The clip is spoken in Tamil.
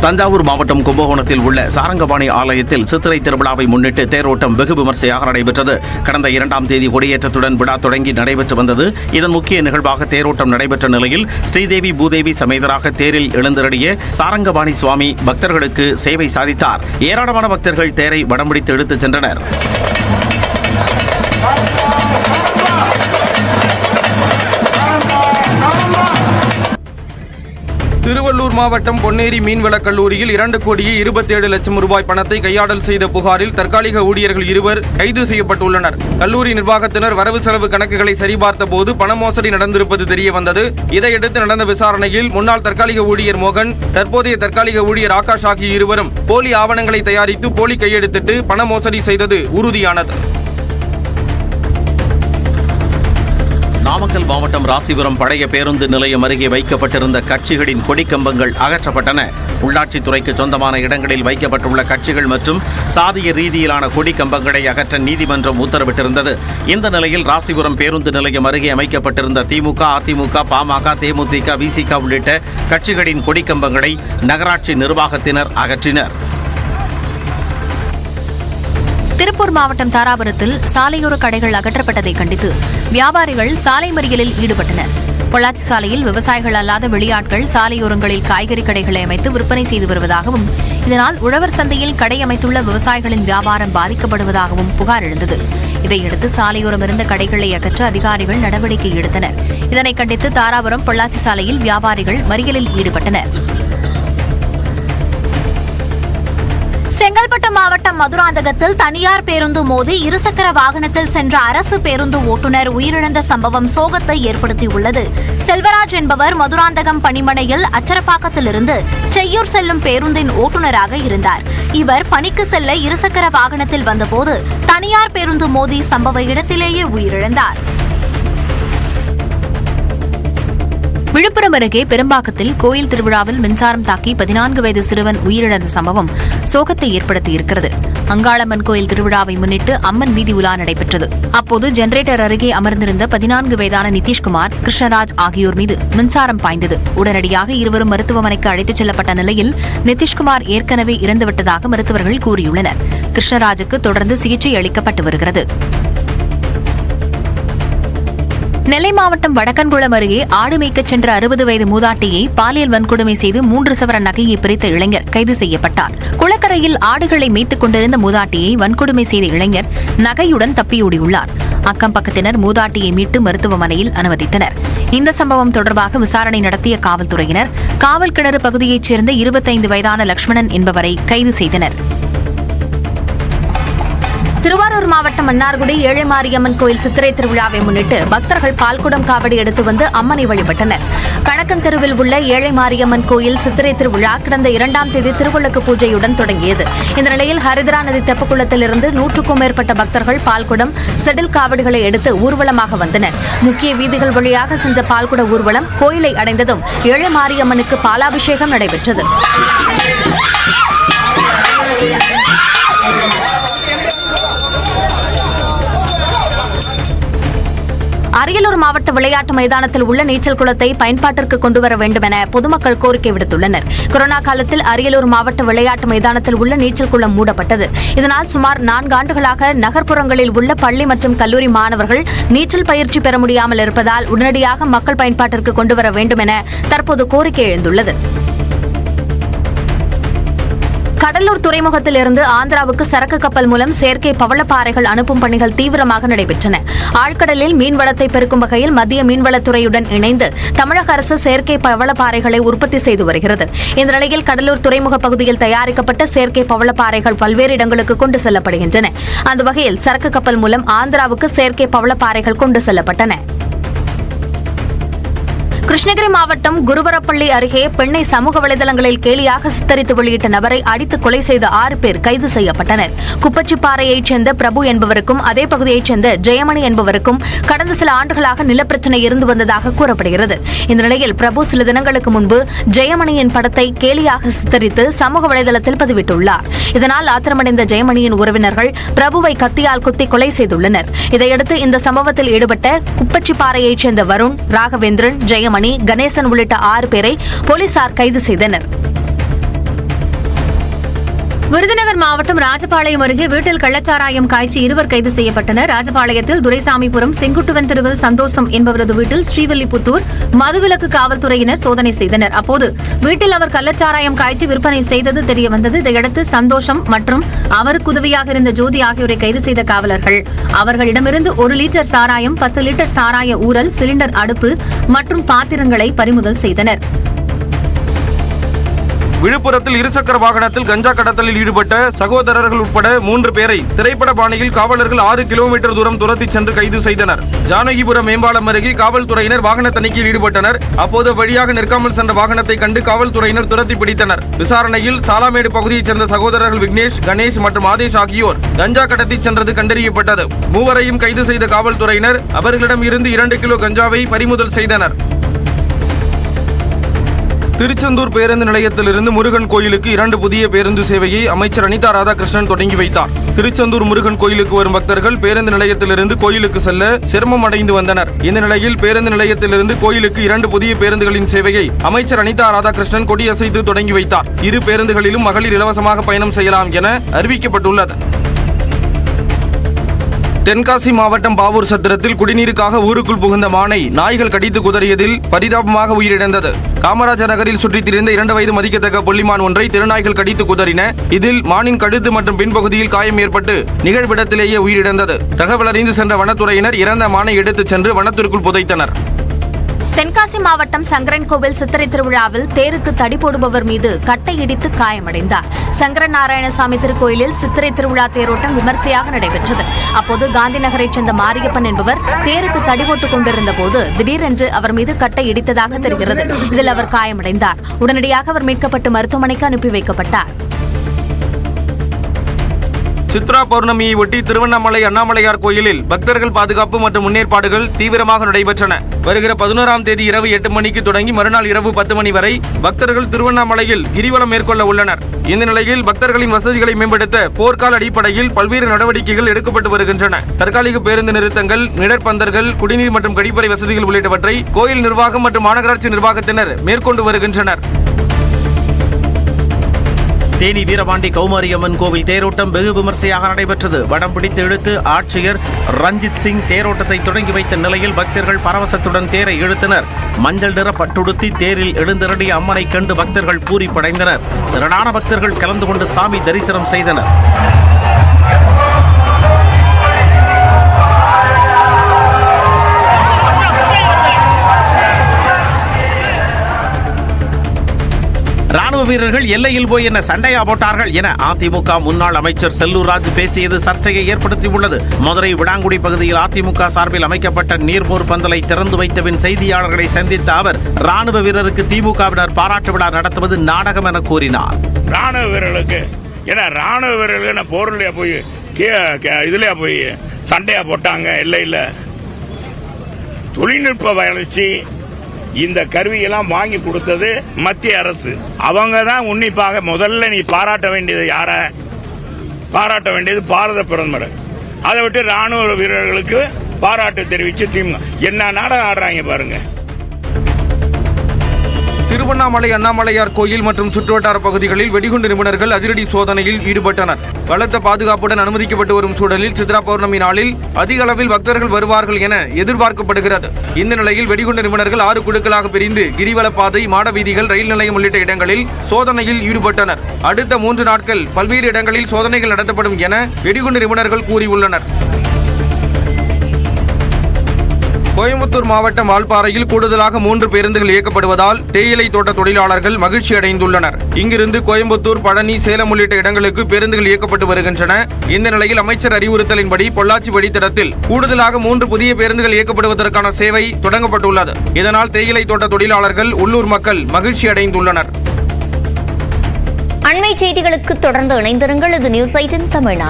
தஞ்சாவூர் மாவட்டம் கும்பகோணத்தில் உள்ள சாரங்கபாணி ஆலயத்தில் சித்திரை திருவிழாவை முன்னிட்டு தேரோட்டம் வெகு விமர்சையாக நடைபெற்றது. கடந்த 2ஆம் தேதி கொடியேற்றத்துடன் விழா தொடங்கி நடைபெற்று வந்தது. இதன் முக்கிய நிகழ்வாக தேரோட்டம் நடைபெற்ற நிலையில் ஸ்ரீதேவி பூதேவி சமேதராக தேரில் எழுந்தருளிய சாரங்கபாணி சுவாமி பக்தர்களுக்கு சேவை சாதித்தார். ஏராளமான பக்தர்கள் தேரை வடம்பிடித்து இழுத்துச் சென்றனர். திருவள்ளூர் மாவட்டம் பொன்னேரி மீன்வளக் கல்லூரியில் 2,27,00,000 ரூபாய் பணத்தை கையாடல் செய்த புகாரில் தற்காலிக ஊழியர்கள் 2 கைது செய்யப்பட்டுள்ளனர். கல்லூரி நிர்வாகத்தினர் வரவு செலவு கணக்குகளை சரிபார்த்த போது பண மோசடி நடந்திருப்பது தெரியவந்தது. இதையடுத்து நடந்த விசாரணையில் முன்னாள் தற்காலிக ஊழியர் மோகன், தற்போதைய தற்காலிக ஊழியர் ஆகாஷ் ஆகிய இருவரும் போலி ஆவணங்களை தயாரித்து போலி கையெழுத்திட்டு பண மோசடி செய்தது உறுதியானது. நாமக்கல் மாவட்டம் ராசிபுரம் பழைய பேருந்து நிலையம் அருகே வைக்கப்பட்டிருந்த கட்சிகளின் கொடிக்கம்பங்கள் அகற்றப்பட்டன. உள்ளாட்சித்துறைக்கு சொந்தமான இடங்களில் வைக்கப்பட்டுள்ள கட்சிகள் மற்றும் சாதிய ரீதியிலான கொடிக்கம்பங்களை அகற்ற நீதிமன்றம் உத்தரவிட்டிருந்தது. இந்த நிலையில் ராசிபுரம் பேருந்து நிலையம் அருகே அமைக்கப்பட்டிருந்த திமுக, அதிமுக, பாமக, தேமுதிக, விசிக உள்ளிட்ட கட்சிகளின் கொடிக்கம்பங்களை நகராட்சி நிர்வாகத்தினர் அகற்றினர். திருப்பூர் மாவட்டம் தாராபுரத்தில் சாலையோர கடைகள் அகற்றப்பட்டதை கண்டித்து வியாபாரிகள் சாலை மறியலில் ஈடுபட்டனர். பொள்ளாச்சி சாலையில் விவசாயிகள் அல்லாத வெளியாட்கள் சாலையோரங்களில் காய்கறி கடைகளை அமைத்து விற்பனை செய்து வருவதாகவும், இதனால் உழவர் சந்தையில் கடை அமைத்துள்ள விவசாயிகளின் வியாபாரம் பாதிக்கப்படுவதாகவும் புகார் எழுந்தது. இதையடுத்து சாலையோரம் இருந்த கடைகளை அகற்ற அதிகாரிகள் நடவடிக்கை எடுத்தனர். இதனை கண்டித்து தாராபுரம் பொள்ளாச்சி சாலையில் வியாபாரிகள் மறியலில் ஈடுபட்டனர். செங்கல்பட்டு மாவட்டம் மதுராந்தகத்தில் தனியார் பேருந்து மோதி இருசக்கர வாகனத்தில் சென்ற அரசு பேருந்து ஓட்டுநர் உயிரிழந்த சம்பவம் சோகத்தை ஏற்படுத்தியுள்ளது. செல்வராஜ் என்பவர் மதுராந்தகம் பணிமனையில் அச்சரப்பாக்கத்திலிருந்து செய்யூர் செல்லும் பேருந்தின் ஓட்டுநராக இருந்தார். இவர் பணிக்கு செல்ல இருசக்கர வாகனத்தில் வந்தபோது தனியார் பேருந்து மோதி சம்பவ இடத்திலேயே உயிரிழந்தார். விழுப்புரம் அருகே பெரும்பாக்கத்தில் கோயில் திருவிழாவில் மின்சாரம் தாக்கி 14 வயது சிறுவன் உயிரிழந்த சம்பவம் சோகத்தை ஏற்படுத்தியிருக்கிறது. அங்காளம்மன் கோயில் திருவிழாவை முன்னிட்டு அம்மன் வீதி உலா நடைபெற்றது. அப்போது ஜெனரேட்டர் அருகே அமர்ந்திருந்த 14 வயதான நிதிஷ்குமார், கிருஷ்ணராஜ் ஆகியோர் மீது மின்சாரம் பாய்ந்தது. உடனடியாக இருவரும் மருத்துவமனைக்கு அழைத்துச் செல்லப்பட்ட நிலையில் நிதிஷ்குமார் ஏற்கனவே இறந்துவிட்டதாக மருத்துவர்கள் கூறியுள்ளனர். கிருஷ்ணராஜுக்கு தொடர்ந்து சிகிச்சை அளிக்கப்பட்டு வருகிறது. நெல்லை மாவட்டம் வடக்கன்குளம் அருகே ஆடு மேய்க்கச் சென்ற 60 வயது மூதாட்டியை பாலியல் வன்கொடுமை செய்து 3 சவரன் நகையை பிரித்த இளைஞர் கைது செய்யப்பட்டார். குளக்கரையில் ஆடுகளை மேய்த்துக் கொண்டிருந்த மூதாட்டியை வன்கொடுமை செய்த இளைஞர் நகையுடன் தப்பியோடியுள்ளார். அக்கம் பக்கத்தினர் மூதாட்டியை மீட்டு மருத்துவமனையில் அனுமதித்தனர். இந்த சம்பவம் தொடர்பாக விசாரணை நடத்திய காவல்துறையினர் காவல் கிணறு பகுதியைச் சேர்ந்த 25 வயதான லட்சுமணன் என்பவரை கைது செய்தனர். திருவாரூர் மாவட்டம் மன்னார்குடி ஏழை மாரியம்மன் கோயில் சித்திரை திருவிழாவை முன்னிட்டு பக்தர்கள் பால்குடம் காவடி எடுத்து வந்து அம்மனை வழிபட்டனர். கணக்கன் தெருவில் உள்ள ஏழை மாரியம்மன் கோயில் சித்திரை திருவிழா கடந்த 2ஆம் தேதி திருவிளக்கு பூஜையுடன் தொடங்கியது. இந்த நிலையில் ஹரித்ரா நதி தெப்பக்குளத்திலிருந்து 100க்கும் மேற்பட்ட பக்தர்கள் பால்குடம், செடில் காவடிகளை எடுத்து ஊர்வலமாக வந்தனர். முக்கிய வீதிகள் வழியாக சென்ற பால்குட ஊர்வலம் கோயிலை அடைந்ததும் ஏழை மாரியம்மனுக்கு பாலாபிஷேகம் நடைபெற்றது. அரியலூர் மாவட்ட விளையாட்டு மைதானத்தில் உள்ள நீச்சல் குளத்தை பயன்பாட்டிற்கு கொண்டுவர வேண்டும் என பொதுமக்கள் கோரிக்கை விடுத்துள்ளனர். கொரோனா காலத்தில் அரியலூர் மாவட்ட விளையாட்டு மைதானத்தில் உள்ள நீச்சல் குளம் மூடப்பட்டது. இதனால் சுமார் 4 ஆண்டுகளாக நகர்ப்புறங்களில் உள்ள பள்ளி மற்றும் கல்லூரி மாணவர்கள் நீச்சல் பயிற்சி பெற முடியாமல் இருப்பதால் உடனடியாக மக்கள் பயன்பாட்டிற்கு கொண்டுவர வேண்டும் என தற்போது கோரிக்கை எழுந்துள்ளது. கடலூர் துறைமுகத்திலிருந்து ஆந்திராவுக்கு சரக்கு கப்பல் மூலம் செயற்கை பவளப்பாறைகள் அனுப்பும் பணிகள் தீவிரமாக நடைபெற்றன. ஆழ்கடலில் மீன்வளத்தை பெருக்கும் வகையில் மத்திய மீன்வளத்துறையுடன் இணைந்து தமிழக அரசு செயற்கை பவளப்பாறைகளை உற்பத்தி செய்து வருகிறது. இந்த நிலையில் கடலூர் துறைமுக பகுதியில் தயாரிக்கப்பட்ட செயற்கை பவளப்பாறைகள் பல்வேறு இடங்களுக்கு கொண்டு செல்லப்படுகின்றன. அந்த வகையில் சரக்கு கப்பல் மூலம் ஆந்திராவுக்கு செயற்கை பவளப்பாறைகள் கொண்டு செல்லப்பட்டன. கிருஷ்ணகிரி மாவட்டம் குருவரப்பள்ளி அருகே பெண்ணை சமூக வலைதளங்களில் கேலியாக சித்தரித்து வெளியிட்ட நபரை அடித்து கொலை செய்த 6 பேர் கைது செய்யப்பட்டனர். குப்பச்சிப்பாறையைச் சேர்ந்த பிரபு என்பவருக்கும் அதே பகுதியைச் சேர்ந்த ஜெயமணி என்பவருக்கும் கடந்த சில ஆண்டுகளாக நிலப்பிரச்சினை இருந்து வந்ததாக கூறப்படுகிறது. இந்த நிலையில் பிரபு சில தினங்களுக்கு முன்பு ஜெயமணியின் படத்தை கேலியாக சித்தரித்து சமூக வலைதளத்தில் பதிவிட்டுள்ளார். இதனால் ஆத்திரமடைந்த ஜெயமணியின் உறவினர்கள் பிரபுவை கத்தியால் குத்தி கொலை செய்துள்ளனர். இதையடுத்து இந்த சம்பவத்தில் ஈடுபட்ட குப்பச்சிப்பாறையைச் சேர்ந்த வருண், ராகவேந்திரன், ஜெயமணி, கணேசன் உள்ளிட்ட 6 பேரை போலீசார் கைது செய்தனர். விருதுநகர் மாவட்டம் ராஜபாளையம் அருகே வீட்டில் கள்ளச்சாராயம் காய்ச்சி இருவர் கைது செய்யப்பட்டனர். ராஜபாளையத்தில் துரைசாமிபுரம் செங்குட்டுவன் தெருவில் சந்தோஷம் என்பவரது வீட்டில் ஸ்ரீவில்லிபுத்தூர் மதுவிலக்கு காவல்துறையினர் சோதனை செய்தனர். அப்போது வீட்டில் அவர் கள்ளச்சாராயம் காய்ச்சி விற்பனை செய்தது தெரியவந்தது. இதையடுத்து சந்தோஷம் மற்றும் அவருக்கு உதவியாக இருந்த ஜோதி ஆகியோரை கைது செய்த காவலர்கள் அவர்களிடமிருந்து 1 லிட்டர் சாராயம், 10 லிட்டர் சாராய ஊரல், சிலிண்டர் அடுப்பு மற்றும் பாத்திரங்களை பறிமுதல் செய்தனர். விழுப்புரத்தில் இருசக்கர வாகனத்தில் கஞ்சா கடத்தலில் ஈடுபட்ட சகோதரர்கள் உட்பட 3 பேரை திரைப்பட பாணியில் காவலர்கள் 6 கிலோமீட்டர் தூரம் துரத்தி சென்று கைது செய்தனர். ஜானகிபுரம் மேம்பாலம் அருகே காவல்துறையினர் வாகன தணிக்கையில் ஈடுபட்டனர். அப்போது வழியாக நிற்காமல் சென்ற வாகனத்தை கண்டு காவல்துறையினர் துரத்தி பிடித்தனர். விசாரணையில் சாலாமேடு பகுதியைச் சேர்ந்த சகோதரர்கள் விக்னேஷ், கணேஷ் மற்றும் ஆதேஷ் ஆகியோர் கஞ்சா கடத்தி சென்றது கண்டறியப்பட்டது. மூவரையும் கைது செய்த காவல்துறையினர் அவர்களிடம் இருந்து 2 கிலோ கஞ்சாவை பறிமுதல் செய்தனர். திருச்செந்தூர் பேருந்து நிலையத்திலிருந்து முருகன் கோயிலுக்கு 2 புதிய பேருந்து சேவையை அமைச்சர் அனிதா ராதாகிருஷ்ணன் தொடங்கி வைத்தார். திருச்செந்தூர் முருகன் கோயிலுக்கு வரும் பக்தர்கள் பேருந்து நிலையத்திலிருந்து கோயிலுக்கு செல்ல சிரமம் அடைந்து வந்தனர். இந்த நிலையில் பேருந்து நிலையத்திலிருந்து கோயிலுக்கு 2 புதிய பேருந்துகளின் சேவையை அமைச்சர் அனிதா ராதாகிருஷ்ணன் கொடியசைத்து தொடங்கி வைத்தார். 2 பேருந்துகளிலும் மகளிர் இலவசமாக பயணம் செய்யலாம் என அறிவிக்கப்பட்டுள்ளது. தென்காசி மாவட்டம் பாவூர் சத்திரத்தில் குடிநீருக்காக ஊருக்குள் புகுந்த மானை நாய்கள் கடித்து குதறியதில் பரிதாபமாக உயிரிழந்தது. காமராஜர் நகரில் சுற்றித் திரிந்த 2 வயது மதிக்கத்தக்க புள்ளிமான் ஒன்றை திருநாய்கள் கடித்து குதறின. இதில் மானின் கழுத்து மற்றும் பின்பகுதியில் காயம் ஏற்பட்டு நிகழ்விடத்திலேயே உயிரிழந்தது. தகவல் அறிந்து சென்ற வனத்துறையினர் இறந்த மானை எடுத்துச் சென்று வனத்திற்குள் புதைத்தனர். தென்காசி மாவட்டம் சங்கரன்கோவில் சித்திரை திருவிழாவில் தேருக்கு தடி போடுபவர் மீது கட்டை இடித்து காயமடைந்தார். சங்கரன் நாராயணசாமி திருக்கோயிலில் சித்திரை திருவிழா தேரோட்டம் விமர்சையாக நடைபெற்றது. அப்போது காந்தி நகரைச் சேர்ந்த மாரியப்பன் என்பவர் தேருக்கு தடி போட்டுக் கொண்டிருந்த போது திடீரென்று அவர் மீது கட்டை இடித்ததாக தெரிகிறது. இதில் அவர் காயமடைந்தார். உடனடியாக அவர் மீட்கப்பட்டு மருத்துவமனைக்கு அனுப்பி வைக்கப்பட்டார். சித்ரா பௌர்ணமியை ஒட்டி திருவண்ணாமலை அண்ணாமலையார் கோயிலில் பக்தர்கள் பாதுகாப்பு மற்றும் முன்னேற்பாடுகள் தீவிரமாக நடைபெற்றன. வருகிற 11ஆம் தேதி இரவு 8 மணிக்கு தொடங்கி மறுநாள் இரவு 10 மணி வரை பக்தர்கள் திருவண்ணாமலையில் கிரிவலம் மேற்கொள்ள உள்ளனர். இந்த நிலையில் பக்தர்களின் வசதிகளை மேம்படுத்த போர்க்கால அடிப்படையில் பல்வேறு நடவடிக்கைகள் எடுக்கப்பட்டு வருகின்றன. தற்காலிக பேருந்து நிறுத்தங்கள், நிழற்பந்தர்கள், குடிநீர் மற்றும் கழிப்பறை வசதிகள் உள்ளிட்டவற்றை கோயில் நிர்வாகம் மற்றும் மாநகராட்சி நிர்வாகத்தினர் மேற்கொண்டு வருகின்றனர். தேனி வீரபாண்டி கௌமாரியம்மன் கோவில் தேரோட்டம் வெகு விமர்சையாக நடைபெற்றது. வடம் பிடித்து இழுத்து ஆட்சியர் ரஞ்சித் சிங் தேரோட்டத்தை தொடங்கி வைத்த நிலையில் பக்தர்கள் பரவசத்துடன் தேரை இழுத்தனர். மஞ்சள் நிற பட்டுடுத்தி தேரில் எழுந்திரடிய அம்மனை கண்டு பக்தர்கள் பூரிப்படைந்தனர். திரளான பக்தர்கள் கலந்து கொண்டு சாமி தரிசனம் செய்தனர். ராணுவ வீரர்கள் எல்லையில் போய் என்ன சண்டையா போட்டார்கள் என அதிமுக முன்னாள் அமைச்சர் செல்லூர் ராஜு பேசியது சர்ச்சையை ஏற்படுத்தியுள்ளது. மதுரை விடாங்குடி பகுதியில் அதிமுக சார்பில் அமைக்கப்பட்ட நீர்போர் பந்தலை திறந்து வைத்த பின் செய்தியாளர்களை சந்தித்த அவர் ராணுவ வீரருக்கு திமுகவினர் பாராட்டு விழா நடத்துவது நாடகம் என கூறினார். ராணுவ வீரர்களுக்கு ராணுவ வீரர்களுக்கு போர்லையா போய் இதுலயா போய் சண்டையா போட்டாங்க? இல்ல தொழில்நுட்ப வளர்ச்சி இந்த கருவியெல்லாம் வாங்கி கொடுத்தது மத்திய அரசு. அவங்க தான் உன்னிப்பாக முதல்ல நீ பாராட்ட வேண்டியது யார? பாராட்ட வேண்டியது பாரத பிரதமர். அதை விட்டு ராணுவ வீரர்களுக்கு பாராட்டு தெரிவிச்சு திமுக என்ன நாடகம் ஆடுறாங்க பாருங்க. திருவண்ணாமலை அண்ணாமலையார் கோயில் மற்றும் சுற்றுவட்டார பகுதிகளில் வெடிகுண்டு நிபுணர்கள் அதிரடி சோதனையில் ஈடுபட்டனர். பலத்த பாதுகாப்புடன் அனுமதிக்கப்பட்டு வரும் சூழலில் சித்ரா பௌர்ணமி நாளில் அதிக அளவில் பக்தர்கள் வருவார்கள் என எதிர்பார்க்கப்படுகிறது. இந்த நிலையில் வெடிகுண்டு நிபுணர்கள் 6 குழுக்களாக பிரிந்து கிரிவலப்பாதை, மாட வீதிகள், ரயில் நிலையம் உள்ளிட்ட இடங்களில் சோதனையில் ஈடுபட்டனர். அடுத்த 3 நாட்கள் பல்வேறு இடங்களில் சோதனைகள் நடத்தப்படும் என வெடிகுண்டு நிபுணர்கள் கூறியுள்ளனர். கோயம்புத்தூர் மாவட்டம் வால்பாறையில் கூடுதலாக 3 பேருந்துகள் இயக்கப்படுவதால் தேயிலை தோட்ட தொழிலாளர்கள் மகிழ்ச்சி அடைந்துள்ளனர். இங்கிருந்து கோயம்புத்தூர், பழனி, சேலம் உள்ளிட்ட இடங்களுக்கு பேருந்துகள் இயக்கப்பட்டு வருகின்றன. இந்த நிலையில் அமைச்சர் அறிவுறுத்தலின்படி பொள்ளாச்சி வழித்தடத்தில் கூடுதலாக 3 புதிய பேருந்துகள் இயக்கப்படுவதற்கான சேவை தொடங்கப்பட்டுள்ளது. இதனால் தேயிலை தோட்ட தொழிலாளர்கள், உள்ளூர் மக்கள் மகிழ்ச்சி அடைந்துள்ளனர். அண்மை செய்திகளுக்கு தொடர்ந்து இணைந்திருங்கள். இது நியூஸ் 18 தமிழ்நாடு.